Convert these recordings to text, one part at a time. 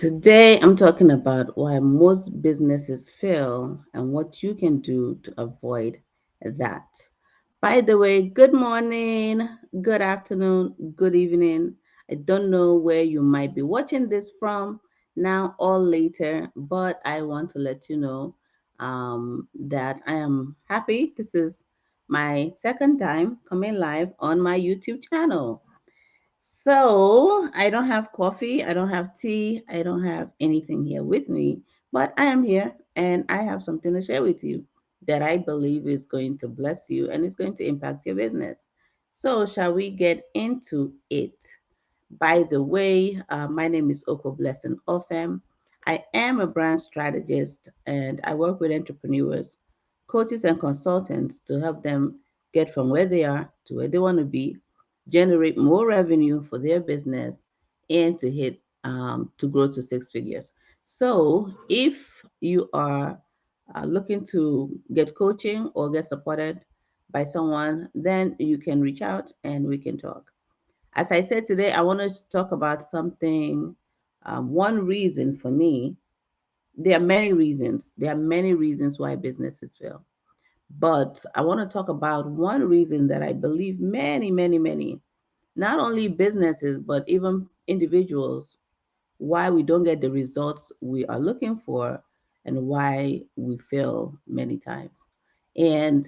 Today, I'm talking about why most businesses fail and what you can do to avoid that. By the way, good morning, good afternoon, good evening. I don't know where you might be watching this from now or later, but I want to let you know that I am happy. This is my second time coming live on my YouTube channel. So I don't have coffee, I don't have tea, I don't have anything here with me, but I am here and I have something to share with you that I believe is going to bless you and is going to impact your business. So, shall we get into it? By the way, my name is Oko Blessing Ofem. I am a brand strategist and I work with entrepreneurs, coaches, and consultants to help them get from where they are to where they want to be, generate more revenue for their business, and to hit to grow to six figures. So, if you are looking to get coaching or get supported by someone, then you can reach out and we can talk. As I said today, I wanted to talk about something. One reason for me, there are many reasons. There are many reasons why businesses fail. But I want to talk about one reason that I believe many, not only businesses, but even individuals, why we don't get the results we are looking for and why we fail many times. And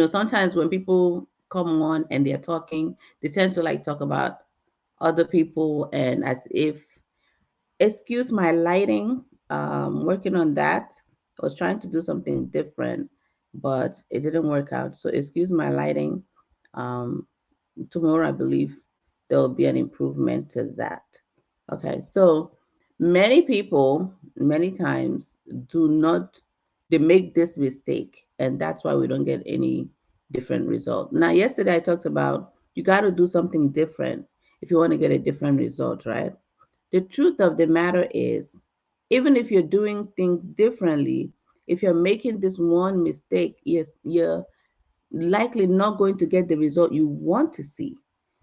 sometimes when people come on and they're talking, they tend to like talk about other people and as if, excuse my lighting, working on that. I was trying to do something different, but it didn't work out. So excuse my lighting. Um, Tomorrow, I believe there will be an improvement to that. Okay, so many people, many times, do not, they make this mistake, and that's why we don't get any different result. Now, yesterday I talked about you got to do something different if you want to get a different result, right? The truth of the matter is, even if you're doing things differently, if you're making this one mistake, yes, you're likely not going to get the result you want to see.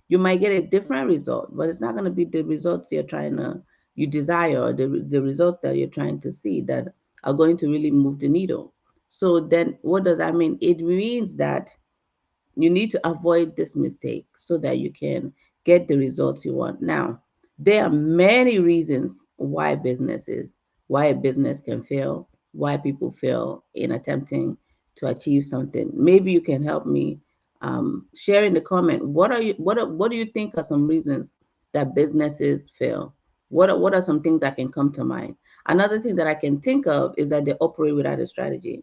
You might get a different result, but it's not going to be the results you desire, or the results that you're trying to see that are going to really move the needle. So then what does that mean? It means that you need to avoid this mistake so that you can get the results you want. Now, there are many reasons why a business can fail, why people fail in attempting to achieve something. Maybe you can help me share in the comment. What do you think are some reasons that businesses fail? What are some things that can come to mind? Another thing that I can think of is that they operate without a strategy.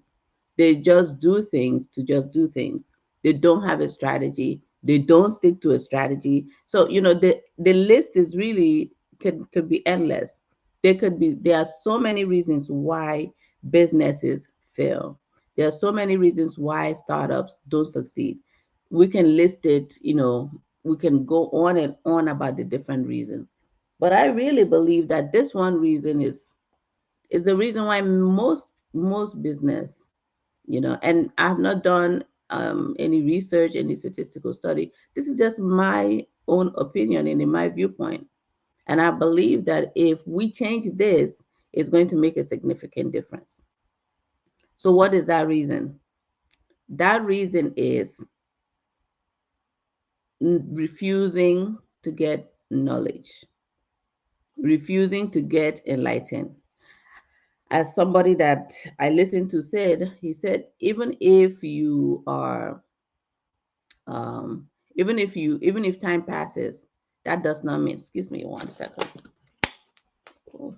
They just do things to just do things. They don't have a strategy. They don't stick to a strategy. So, the list is really could be endless. There are so many reasons why businesses fail. There are so many reasons why startups don't succeed. We can list it, we can go on and on about the different reasons. But I really believe that this one reason is the reason why most business, and I've not done any research, any statistical study. This is just my own opinion and in my viewpoint. And I believe that if we change this, it's going to make a significant difference. So, what is that reason? That reason is refusing to get knowledge, refusing to get enlightened. As somebody that I listened to said, he said, um, even if time passes, that does not mean, excuse me 1 second. Oh,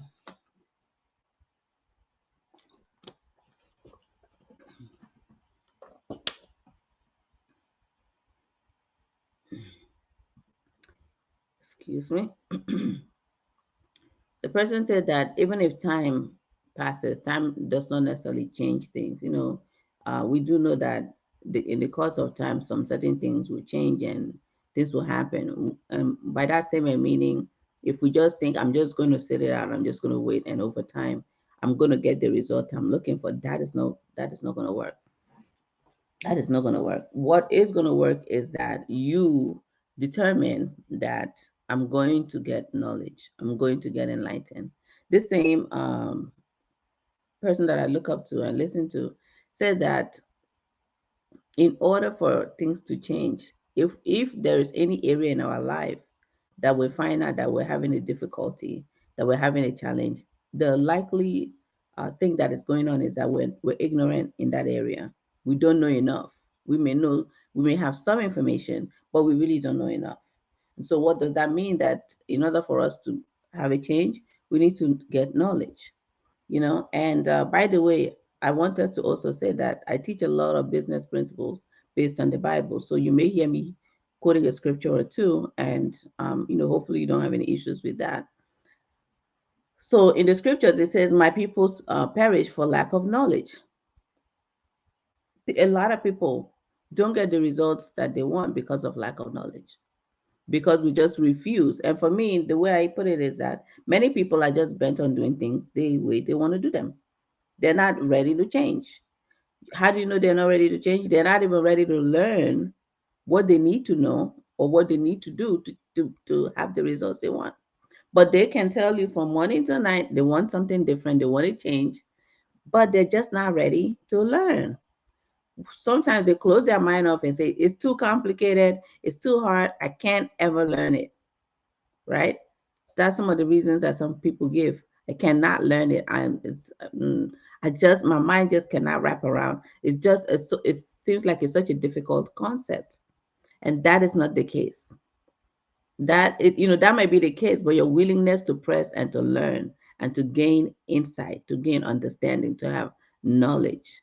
excuse me. The person said that even if time passes, time does not necessarily change things. We do know that in the course of time, some certain things will change and things will happen. By that statement, meaning if we just think, I'm just going to sit it out, I'm just going to wait, and over time, I'm going to get the result I'm looking for. That is not going to work. That is not going to work. What is going to work is that you determine that. I'm going to get knowledge. I'm going to get enlightened. This same person that I look up to and listen to said that in order for things to change, if there is any area in our life that we find out that we're having a difficulty, that we're having a challenge, the likely thing that is going on is that we're ignorant in that area. We don't know enough. We may know, we may have some information, but we really don't know enough. And so, what does that mean? That in order for us to have a change, we need to get knowledge, and by the way, I wanted to also say that I teach a lot of business principles based on the Bible. So you may hear me quoting a scripture or two, and hopefully you don't have any issues with that. So in the scriptures it says, my people perish for lack of knowledge. A lot of people don't get the results that they want because of lack of knowledge, because we just refuse. And for me, the way I put it is that many people are just bent on doing things the way they want to do them. They're not ready to change. How do you know they're not ready to change? They're not even ready to learn what they need to know or what they need to do to have the results they want. But they can tell you from morning to night they want something different, they want to change, but they're just not ready to learn. Sometimes they close their mind off and say, it's too complicated, it's too hard, I can't ever learn it, right? That's some of the reasons that some people give. I cannot learn it. I just, my mind just cannot wrap around. It seems like it's such a difficult concept, and that is not the case. That might be the case, but your willingness to press and to learn and to gain insight, to gain understanding, to have knowledge.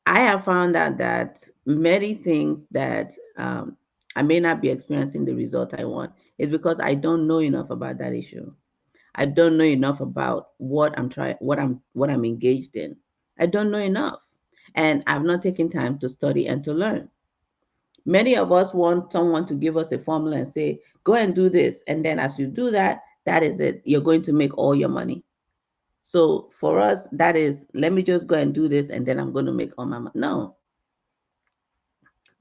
I have found out that many things that I may not be experiencing the result I want is because I don't know enough about that issue. I don't know enough about what I'm engaged in. I don't know enough. And I've not taken time to study and to learn. Many of us want someone to give us a formula and say, go and do this. And then as you do that, that is it. You're going to make all your money. So for us, that is, let me just go and do this and then I'm going to make all my money. No,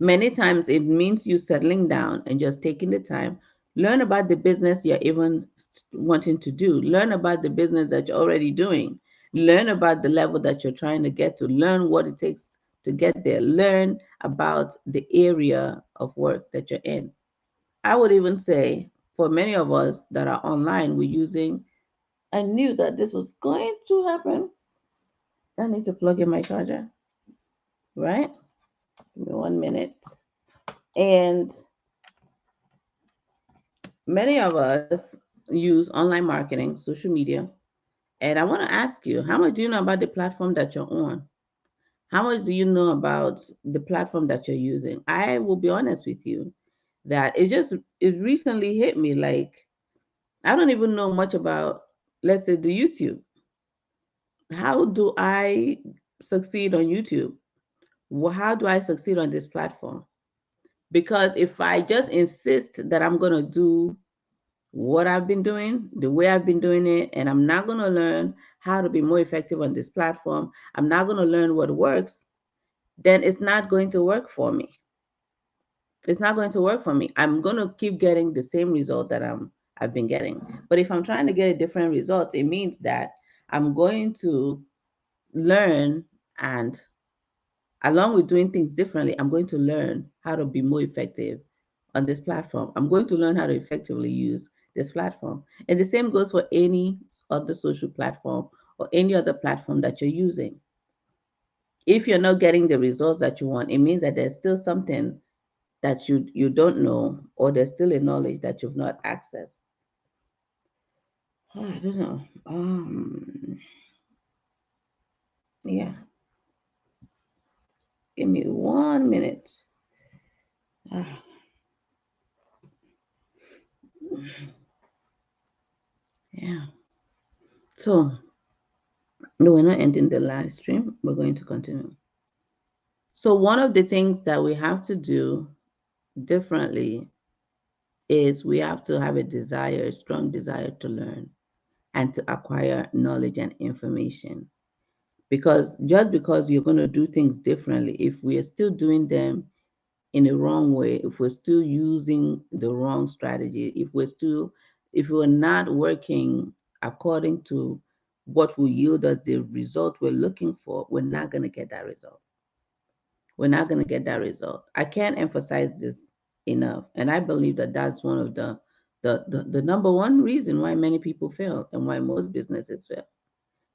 many times it means you settling down and just taking the time, learn about the business you're even wanting to do, learn about the business that you're already doing, learn about the level that you're trying to get to, learn what it takes to get there, learn about the area of work that you're in. I would even say for many of us that are online, we're using, I knew that this was going to happen. I need to plug in my charger, right? Give me 1 minute. And many of us use online marketing, social media. And I want to ask you, how much do you know about the platform that you're on? How much do you know about the platform that you're using? I will be honest with you that it recently hit me like I don't even know much about, let's say, the YouTube. How do I succeed on YouTube? How do I succeed on this platform? Because if I just insist that I'm going to do what I've been doing, the way I've been doing it, and I'm not going to learn how to be more effective on this platform, I'm not going to learn what works, then it's not going to work for me. It's not going to work for me. I'm going to keep getting the same result that I've been getting. But if I'm trying to get a different result, it means that I'm going to learn, and along with doing things differently, I'm going to learn how to be more effective on this platform. I'm going to learn how to effectively use this platform. And the same goes for any other social platform or any other platform that you're using. If you're not getting the results that you want, it means that there's still something that you don't know, or there's still a knowledge that you've not accessed. I don't know. Yeah. Give me 1 minute. Ah, yeah. So no, we're not ending the live stream. We're going to continue. So one of the things that we have to do differently is we have to have a desire, a strong desire to learn and to acquire knowledge and information. Because just because you're going to do things differently, if we are still doing them in the wrong way, if we're still using the wrong strategy, if we're not working according to what will yield us the result we're looking for, we're not going to get that result. We're not going to get that result. I can't emphasize this enough. And I believe that that's one of the number one reason why many people fail and why most businesses fail.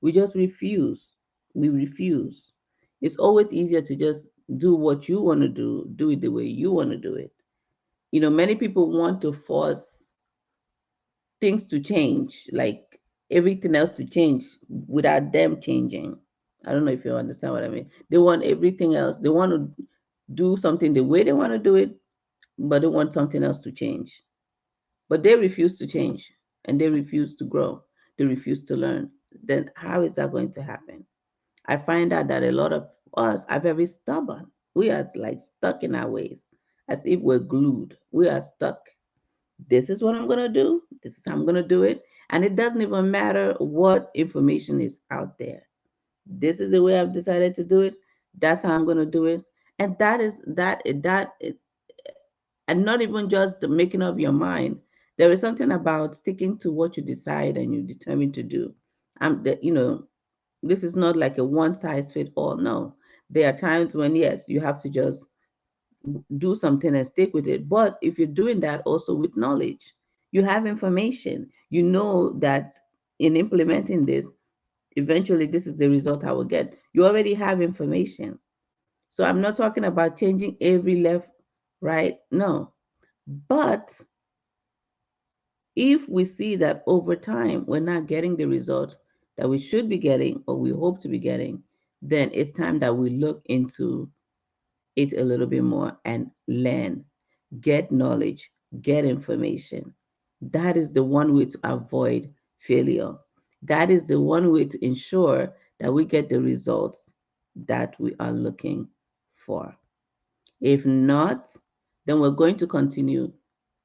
We just refuse. We refuse. It's always easier to just do what you want to do it the way you want to do it. Many people want to force things to change, like everything else to change without them changing. I don't know if you understand what I mean. They want everything else. They want to do something the way they want to do it, but they want something else to change. But they refuse to change and they refuse to grow. They refuse to learn. Then how is that going to happen? I find out that a lot of us are very stubborn. We are like stuck in our ways, as if we're glued. We are stuck. This is what I'm going to do. This is how I'm going to do it. And it doesn't even matter what information is out there. This is the way I've decided to do it. That's how I'm going to do it. And that is and not even just making up your mind. There is something about sticking to what you decide and you determine to do. This is not like a one size fit all. No, there are times when yes, you have to just do something and stick with it. But if you're doing that also with knowledge, you have information, you know that in implementing this, eventually this is the result I will get. You already have information. So I'm not talking about changing every left, right. No. But if we see that over time we're not getting the result that we should be getting or we hope to be getting, then it's time that we look into it a little bit more and learn, get knowledge, get information. That is the one way to avoid failure. That is the one way to ensure that we get the results that we are looking for. If not, then we're going to continue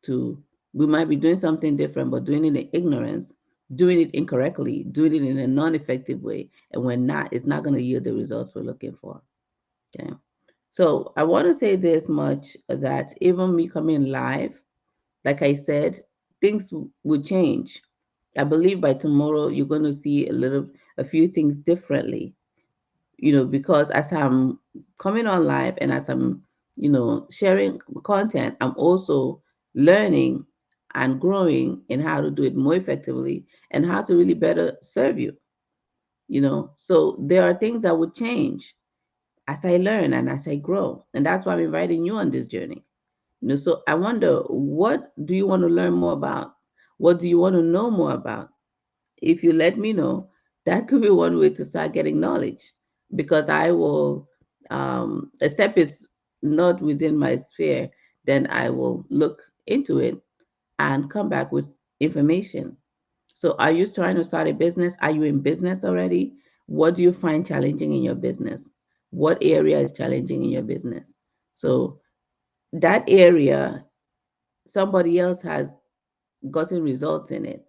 to, we might be doing something different, but doing it in ignorance, doing it incorrectly, doing it in a non effective way. And it's not going to yield the results we're looking for. Okay. So I want to say this much that even me coming live, like I said, things will change. I believe by tomorrow you're going to see a few things differently, because as I'm coming on live and as I'm, sharing content, I'm also learning and growing in how to do it more effectively and how to really better serve you. So there are things that would change as I learn and as I grow. And that's why I'm inviting you on this journey. So I wonder, what do you want to learn more about? What do you want to know more about? If you let me know, that could be one way to start getting knowledge, because I will, except it's not within my sphere, then I will look into it and come back with information. So are you trying to start a business? Are you in business already? What do you find challenging in your business? What area is challenging in your business? So that area, somebody else has gotten results in it.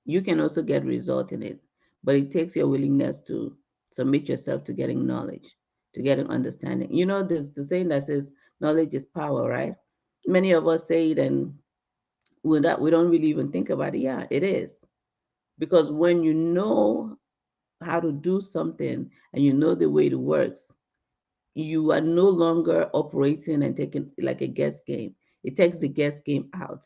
You can also get results in it, but it takes your willingness to submit yourself to getting knowledge, to getting understanding. There's the saying that says knowledge is power, right? Many of us say it, and we don't really even think about it. Yeah, it is. Because when you know how to do something and you know the way it works, you are no longer operating and taking like a guess game. It takes the guess game out.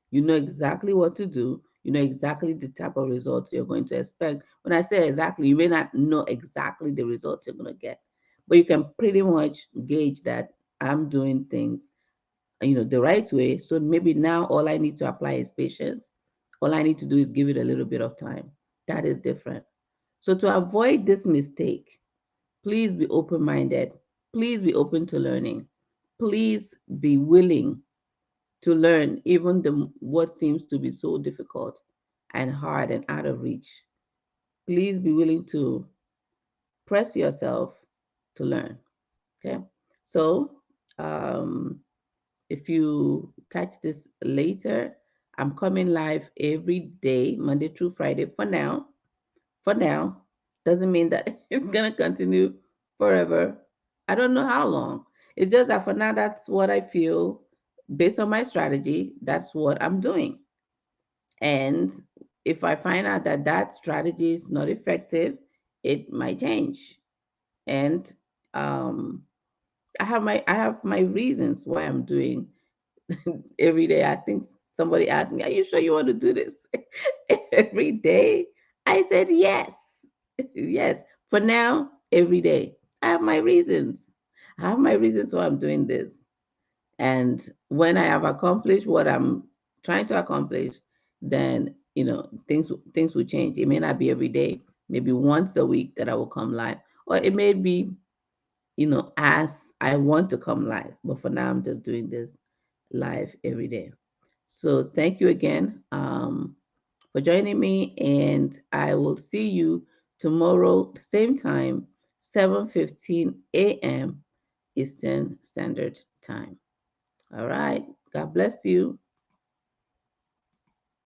You know exactly what to do. You know exactly the type of results you're going to expect. When I say exactly, you may not know exactly the results you're going to get, but you can pretty much gauge that I'm doing things, the right way. So maybe now all I need to apply is patience. All I need to do is give it a little bit of time. That is different. So to avoid this mistake, please be open minded. Please be open to learning. Please be willing to learn even what seems to be so difficult and hard and out of reach. Please be willing to press yourself to learn. Okay. So, if you catch this later, I'm coming live every day, Monday through Friday for now. For now, doesn't mean that it's going to continue forever. I don't know how long. It's just that for now, that's what I feel based on my strategy. That's what I'm doing. And if I find out that that strategy is not effective, it might change. And um, I have my reasons why I'm doing every day. I think somebody asked me, "Are you sure you want to do this every day?" I said, "Yes, yes. For now, every day. I have my reasons. I have my reasons why I'm doing this. And when I have accomplished what I'm trying to accomplish, then things will change. It may not be every day, maybe once a week that I will come live, or it may be as I want to come live. But for now, I'm just doing this live every day. So thank you again for joining me, and I will see you tomorrow, same time, 7:15 a.m. Eastern Standard Time. All right. God bless you.